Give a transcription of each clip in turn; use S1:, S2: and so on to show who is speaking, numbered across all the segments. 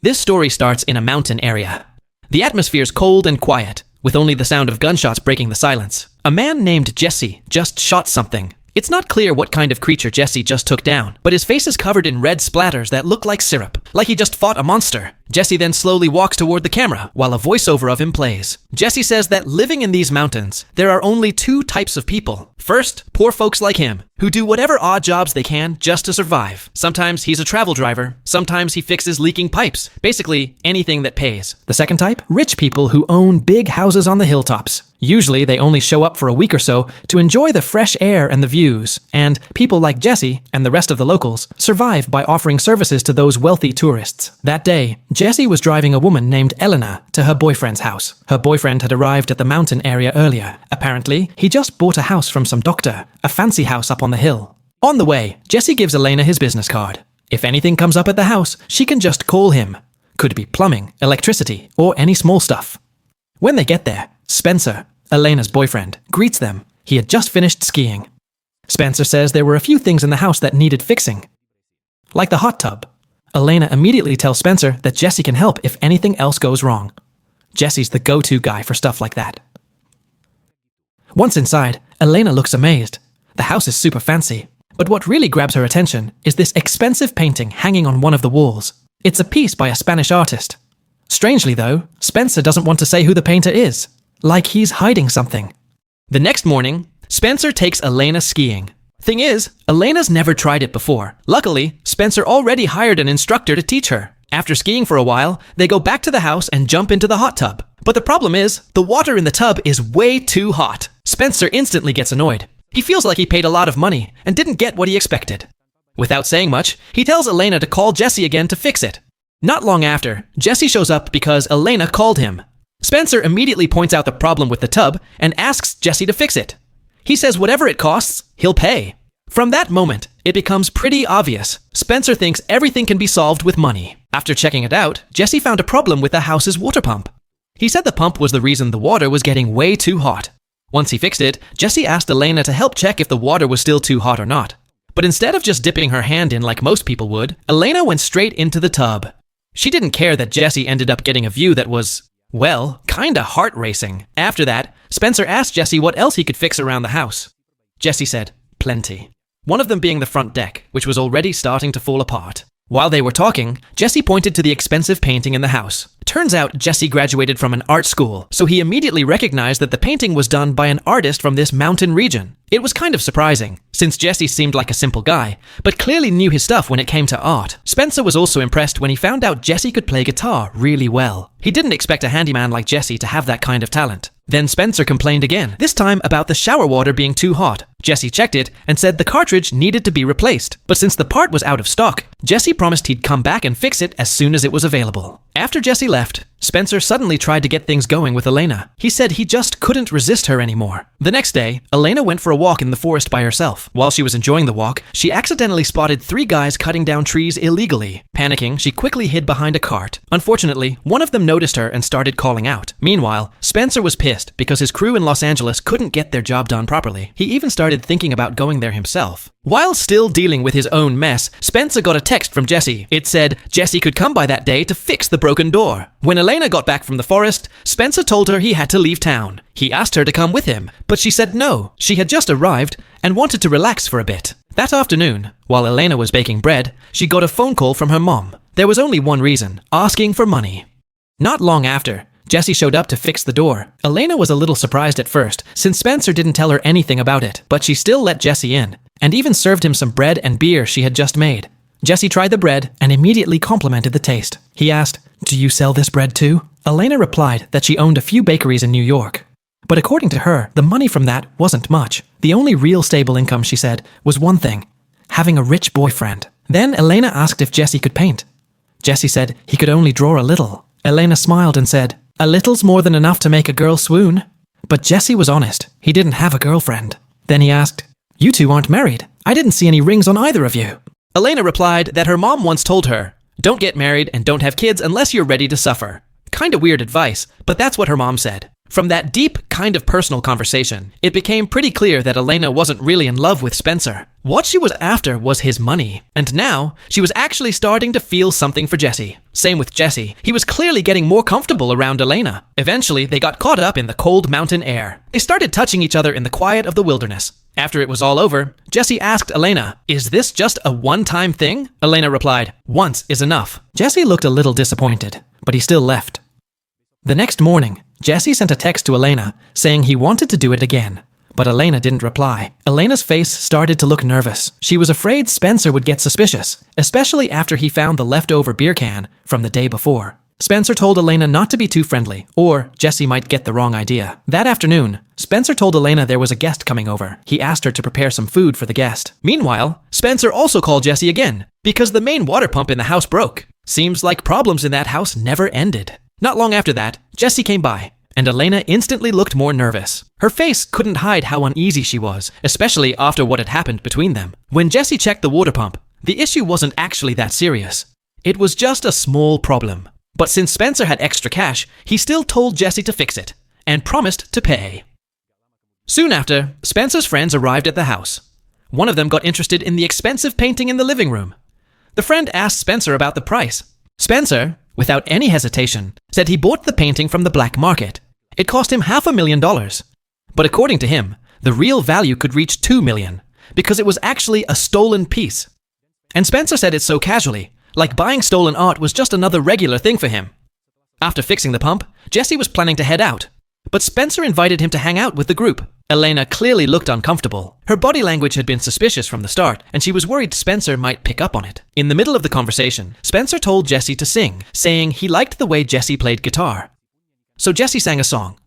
S1: This story starts in a mountain area. The atmosphere's cold and quiet, with only the sound of gunshots breaking the silence. A man named Jesse just shot something. It's not clear what kind of creature Jesse just took down, but his face is covered in red splatters that look like syrup, like he just fought a monster. Jesse then slowly walks toward the camera, while a voiceover of him plays. Jesse says that living in these mountains, there are only two types of people. First, poor folks like him, who do whatever odd jobs they can just to survive. Sometimes he's a travel driver, sometimes he fixes leaking pipes. Basically, anything that pays. The second type? Rich people who own big houses on the hilltops. Usually, they only show up for a week or so to enjoy the fresh air and the views, and people like Jesse and the rest of the locals survive by offering services to those wealthy tourists. That day, Jesse was driving a woman named Elena to her boyfriend's house. Her boyfriend had arrived at the mountain area earlier. Apparently, he just bought a house from some doctor, a fancy house up on the hill. On the way, Jesse gives Elena his business card. If anything comes up at the house, she can just call him. Could be plumbing, electricity, or any small stuff. When they get there, Spencer, Elena's boyfriend, greets them. He had just finished skiing. Spencer says there were a few things in the house that needed fixing, like the hot tub. Elena immediately tells Spencer that Jesse can help if anything else goes wrong. Jesse's the go-to guy for stuff like that. Once inside, Elena looks amazed. The house is super fancy, but what really grabs her attention is this expensive painting hanging on one of the walls. It's a piece by a Spanish artist. Strangely though, Spencer doesn't want to say who the painter is, like he's hiding something. The next morning, Spencer takes Elena skiing. Thing is, Elena's never tried it before. Luckily, Spencer already hired an instructor to teach her. After skiing for a while, they go back to the house and jump into the hot tub. But the problem is, the water in the tub is way too hot. Spencer instantly gets annoyed. He feels like he paid a lot of money and didn't get what he expected. Without saying much, he tells Elena to call Jesse again to fix it. Not long after, Jesse shows up because Elena called him. Spencer immediately points out the problem with the tub and asks Jesse to fix it. He says whatever it costs, he'll pay. From that moment, it becomes pretty obvious. Spencer thinks everything can be solved with money. After checking it out, Jesse found a problem with the house's water pump. He said the pump was the reason the water was getting way too hot. Once he fixed it, Jesse asked Elena to help check if the water was still too hot or not. But instead of just dipping her hand in like most people would, Elena went straight into the tub. She didn't care that Jesse ended up getting a view that was, well, kinda heart-racing. After that, Spencer asked Jesse what else he could fix around the house. Jesse said, plenty. One of them being the front deck, which was already starting to fall apart. While they were talking, Jesse pointed to the expensive painting in the house. Turns out Jesse graduated from an art school, so he immediately recognized that the painting was done by an artist from this mountain region. It was kind of surprising, since Jesse seemed like a simple guy, but clearly knew his stuff when it came to art. Spencer was also impressed when he found out Jesse could play guitar really well. He didn't expect a handyman like Jesse to have that kind of talent. Then Spencer complained again, this time about the shower water being too hot. Jesse checked it and said the cartridge needed to be replaced, but since the part was out of stock, Jesse promised he'd come back and fix it as soon as it was available. After Jesse left, Spencer suddenly tried to get things going with Elena. He said he just couldn't resist her anymore. The next day, Elena went for a walk in the forest by herself. While she was enjoying the walk, she accidentally spotted 3 guys cutting down trees illegally. Panicking, she quickly hid behind a cart. Unfortunately, one of them noticed her and started calling out. Meanwhile, Spencer was pissed because his crew in Los Angeles couldn't get their job done properly. He even started thinking about going there himself. While still dealing with his own mess, Spencer got a text from Jesse. It said Jesse could come by that day to fix the broken door. When Elena got back from the forest, Spencer told her he had to leave town. He asked her to come with him, but she said no. She had just arrived and wanted to relax for a bit. That afternoon, while Elena was baking bread, she got a phone call from her mom. There was only one reason, asking for money. Not long after, Jesse showed up to fix the door. Elena was a little surprised at first, since Spencer didn't tell her anything about it, but she still let Jesse in, and even served him some bread and beer she had just made. Jesse tried the bread and immediately complimented the taste. He asked, "Do you sell this bread too?" Elena replied that she owned a few bakeries in New York. But according to her, the money from that wasn't much. The only real stable income, she said, was one thing: having a rich boyfriend. Then Elena asked if Jesse could paint. Jesse said he could only draw a little. Elena smiled and said, "A little's more than enough to make a girl swoon." But Jesse was honest. He didn't have a girlfriend. Then he asked, "You two aren't married. I didn't see any rings on either of you." Elena replied that her mom once told her, "Don't get married and don't have kids unless you're ready to suffer." Kinda weird advice, but that's what her mom said. From that deep, kind of personal conversation, it became pretty clear that Elena wasn't really in love with Spencer. What she was after was his money, and now she was actually starting to feel something for Jesse. Same with Jesse. He was clearly getting more comfortable around Elena. Eventually, they got caught up in the cold mountain air. They started touching each other in the quiet of the wilderness. After it was all over, Jesse asked Elena, "Is this just a one-time thing?" Elena replied, "Once is enough." Jesse looked a little disappointed, but he still left. The next morning, Jesse sent a text to Elena saying he wanted to do it again. But Elena didn't reply. Elena's face started to look nervous. She was afraid Spencer would get suspicious, especially after he found the leftover beer can from the day before. Spencer told Elena not to be too friendly, or Jesse might get the wrong idea. That afternoon, Spencer told Elena there was a guest coming over. He asked her to prepare some food for the guest. Meanwhile, Spencer also called Jesse again, because the main water pump in the house broke. Seems like problems in that house never ended. Not long after that, Jesse came by, and Elena instantly looked more nervous. Her face couldn't hide how uneasy she was, especially after what had happened between them. When Jesse checked the water pump, the issue wasn't actually that serious. It was just a small problem. But since Spencer had extra cash, he still told Jesse to fix it, and promised to pay. Soon after, Spencer's friends arrived at the house. One of them got interested in the expensive painting in the living room. The friend asked Spencer about the price. Spencer, without any hesitation, said he bought the painting from the black market. It cost him $500,000. But according to him, the real value could reach $2 million, because it was actually a stolen piece. And Spencer said it so casually, like buying stolen art was just another regular thing for him. After fixing the pump, Jesse was planning to head out, but Spencer invited him to hang out with the group. Elena clearly looked uncomfortable. Her body language had been suspicious from the start, and she was worried Spencer might pick up on it. In the middle of the conversation, Spencer told Jesse to sing, saying he liked the way Jesse played guitar. So Jesse sang a song.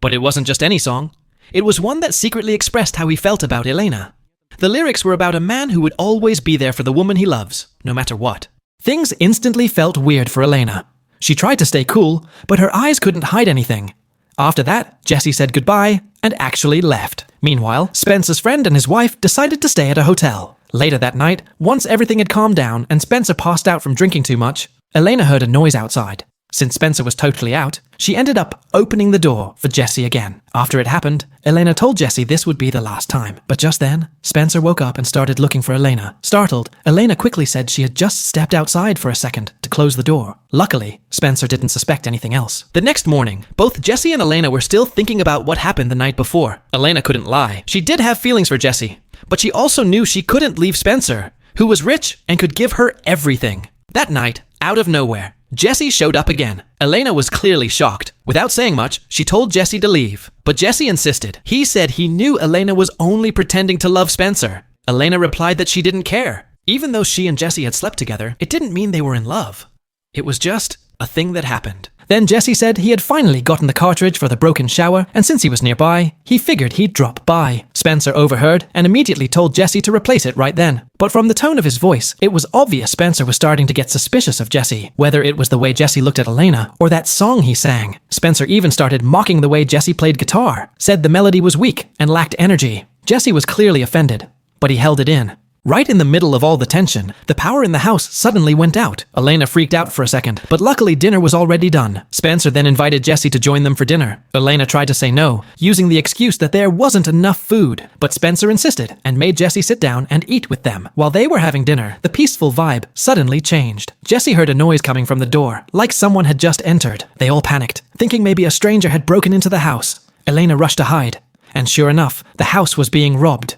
S1: But it wasn't just any song. It was one that secretly expressed how he felt about Elena. The lyrics were about a man who would always be there for the woman he loves, no matter what. Things instantly felt weird for Elena. She tried to stay cool, but her eyes couldn't hide anything. After that, Jesse said goodbye and actually left. Meanwhile, Spencer's friend and his wife decided to stay at a hotel. Later that night, once everything had calmed down and Spencer passed out from drinking too much, Elena heard a noise outside. Since Spencer was totally out, she ended up opening the door for Jesse again. After it happened, Elena told Jesse this would be the last time. But just then, Spencer woke up and started looking for Elena. Startled, Elena quickly said she had just stepped outside for a second to close the door. Luckily, Spencer didn't suspect anything else. The next morning, both Jesse and Elena were still thinking about what happened the night before. Elena couldn't lie. She did have feelings for Jesse, but she also knew she couldn't leave Spencer, who was rich and could give her everything. That night, out of nowhere, Jesse showed up again. Elena was clearly shocked. Without saying much, she told Jesse to leave. But Jesse insisted. He said he knew Elena was only pretending to love Spencer. Elena replied that she didn't care. Even though she and Jesse had slept together, it didn't mean they were in love. It was just a thing that happened. Then Jesse said he had finally gotten the cartridge for the broken shower, and since he was nearby, he figured he'd drop by. Spencer overheard and immediately told Jesse to replace it right then. But from the tone of his voice, it was obvious Spencer was starting to get suspicious of Jesse, whether it was the way Jesse looked at Elena or that song he sang. Spencer even started mocking the way Jesse played guitar, said the melody was weak and lacked energy. Jesse was clearly offended, but he held it in. Right in the middle of all the tension, the power in the house suddenly went out. Elena freaked out for a second, but luckily dinner was already done. Spencer then invited Jesse to join them for dinner. Elena tried to say no, using the excuse that there wasn't enough food, but Spencer insisted and made Jesse sit down and eat with them. While they were having dinner, the peaceful vibe suddenly changed. Jesse heard a noise coming from the door, like someone had just entered. They all panicked, thinking maybe a stranger had broken into the house. Elena rushed to hide, and sure enough, the house was being robbed.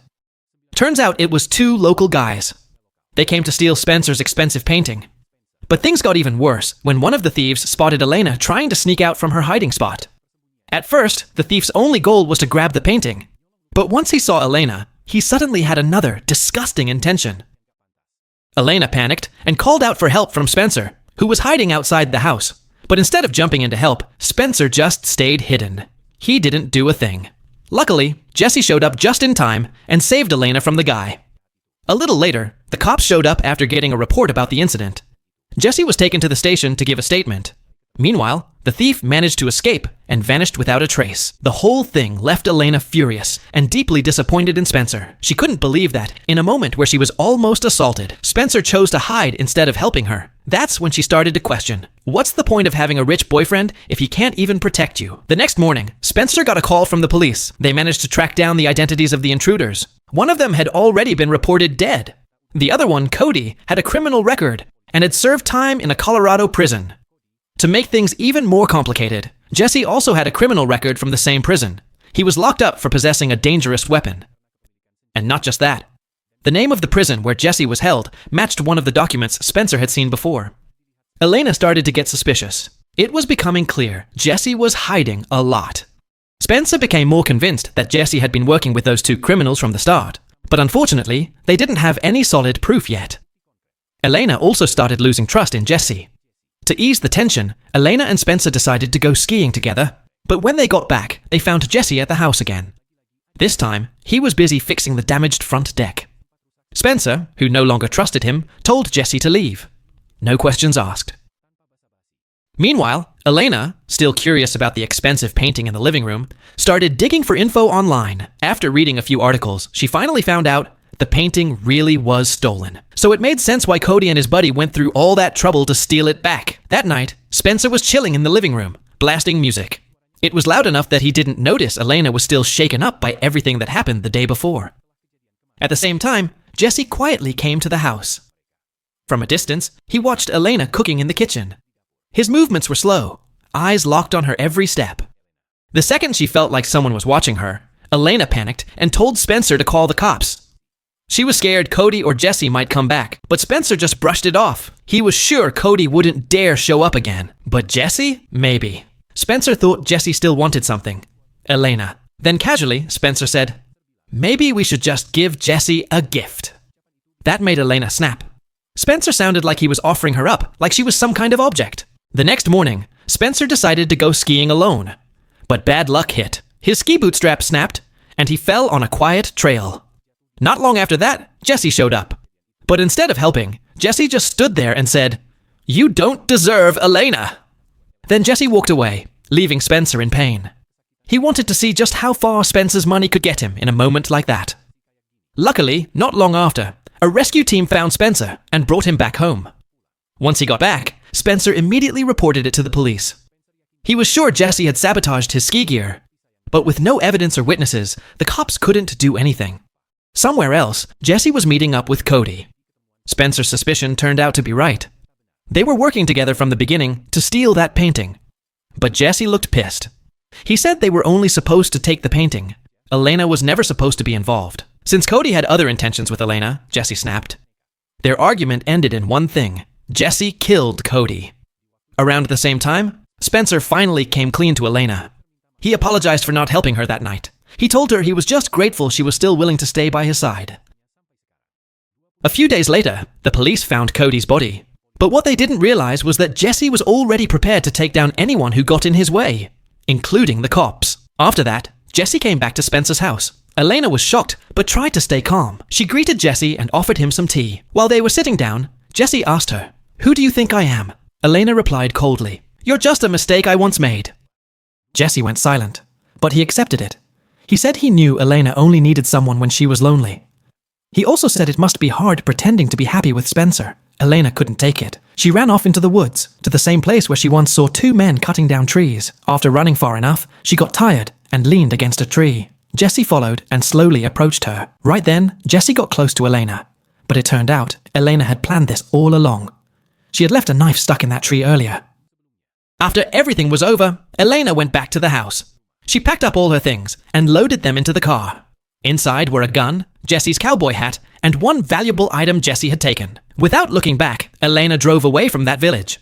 S1: Turns out it was two local guys. They came to steal Spencer's expensive painting. But things got even worse when one of the thieves spotted Elena trying to sneak out from her hiding spot. At first, the thief's only goal was to grab the painting. But once he saw Elena, he suddenly had another disgusting intention. Elena panicked and called out for help from Spencer, who was hiding outside the house. But instead of jumping in to help, Spencer just stayed hidden. He didn't do a thing. Luckily, Jesse showed up just in time and saved Elena from the guy. A little later, the cops showed up after getting a report about the incident. Jesse was taken to the station to give a statement. Meanwhile, the thief managed to escape and vanished without a trace. The whole thing left Elena furious and deeply disappointed in Spencer. She couldn't believe that, in a moment where she was almost assaulted, Spencer chose to hide instead of helping her. That's when she started to question, what's the point of having a rich boyfriend if he can't even protect you? The next morning, Spencer got a call from the police. They managed to track down the identities of the intruders. One of them had already been reported dead. The other one, Cody, had a criminal record and had served time in a Colorado prison. To make things even more complicated, Jesse also had a criminal record from the same prison. He was locked up for possessing a dangerous weapon. And not just that. The name of the prison where Jesse was held matched one of the documents Spencer had seen before. Elena started to get suspicious. It was becoming clear Jesse was hiding a lot. Spencer became more convinced that Jesse had been working with those two criminals from the start, but unfortunately, they didn't have any solid proof yet. Elena also started losing trust in Jesse. To ease the tension, Elena and Spencer decided to go skiing together, but when they got back, they found Jesse at the house again. This time, he was busy fixing the damaged front deck. Spencer, who no longer trusted him, told Jesse to leave. No questions asked. Meanwhile, Elena, still curious about the expensive painting in the living room, started digging for info online. After reading a few articles, she finally found out the painting really was stolen. So it made sense why Cody and his buddy went through all that trouble to steal it back. That night, Spencer was chilling in the living room, blasting music. It was loud enough that he didn't notice Elena was still shaken up by everything that happened the day before. At the same time, Jesse quietly came to the house. From a distance, he watched Elena cooking in the kitchen. His movements were slow, eyes locked on her every step. The second she felt like someone was watching her, Elena panicked and told Spencer to call the cops. She was scared Cody or Jesse might come back, but Spencer just brushed it off. He was sure Cody wouldn't dare show up again, but Jesse? Maybe. Spencer thought Jesse still wanted something. Elena. Then casually, Spencer said, "Maybe we should just give Jesse a gift." That made Elena snap. Spencer sounded like he was offering her up, like she was some kind of object. The next morning, Spencer decided to go skiing alone. But bad luck hit. His ski bootstrap snapped, and he fell on a quiet trail. Not long after that, Jesse showed up. But instead of helping, Jesse just stood there and said, "You don't deserve Elena." Then Jesse walked away, leaving Spencer in pain. He wanted to see just how far Spencer's money could get him in a moment like that. Luckily, not long after, a rescue team found Spencer and brought him back home. Once he got back, Spencer immediately reported it to the police. He was sure Jesse had sabotaged his ski gear, but with no evidence or witnesses, the cops couldn't do anything. Somewhere else, Jesse was meeting up with Cody. Spencer's suspicion turned out to be right. They were working together from the beginning to steal that painting. But Jesse looked pissed. He said they were only supposed to take the painting. Elena was never supposed to be involved. Since Cody had other intentions with Elena, Jesse snapped. Their argument ended in one thing. Jesse killed Cody. Around the same time, Spencer finally came clean to Elena. He apologized for not helping her that night. He told her he was just grateful she was still willing to stay by his side. A few days later, the police found Cody's body. But what they didn't realize was that Jesse was already prepared to take down anyone who got in his way, including the cops. After that, Jesse came back to Spencer's house. Elena was shocked, but tried to stay calm. She greeted Jesse and offered him some tea. While they were sitting down, Jesse asked her, "Who do you think I am?" Elena replied coldly, "You're just a mistake I once made." Jesse went silent, but he accepted it. He said he knew Elena only needed someone when she was lonely. He also said it must be hard pretending to be happy with Spencer. Elena couldn't take it. She ran off into the woods, to the same place where she once saw two men cutting down trees. After running far enough, she got tired and leaned against a tree. Jesse followed and slowly approached her. Right then, Jesse got close to Elena. But it turned out, Elena had planned this all along. She had left a knife stuck in that tree earlier. After everything was over, Elena went back to the house. She packed up all her things and loaded them into the car. Inside were a gun, Jesse's cowboy hat, and one valuable item Jesse had taken. Without looking back, Elena drove away from that village.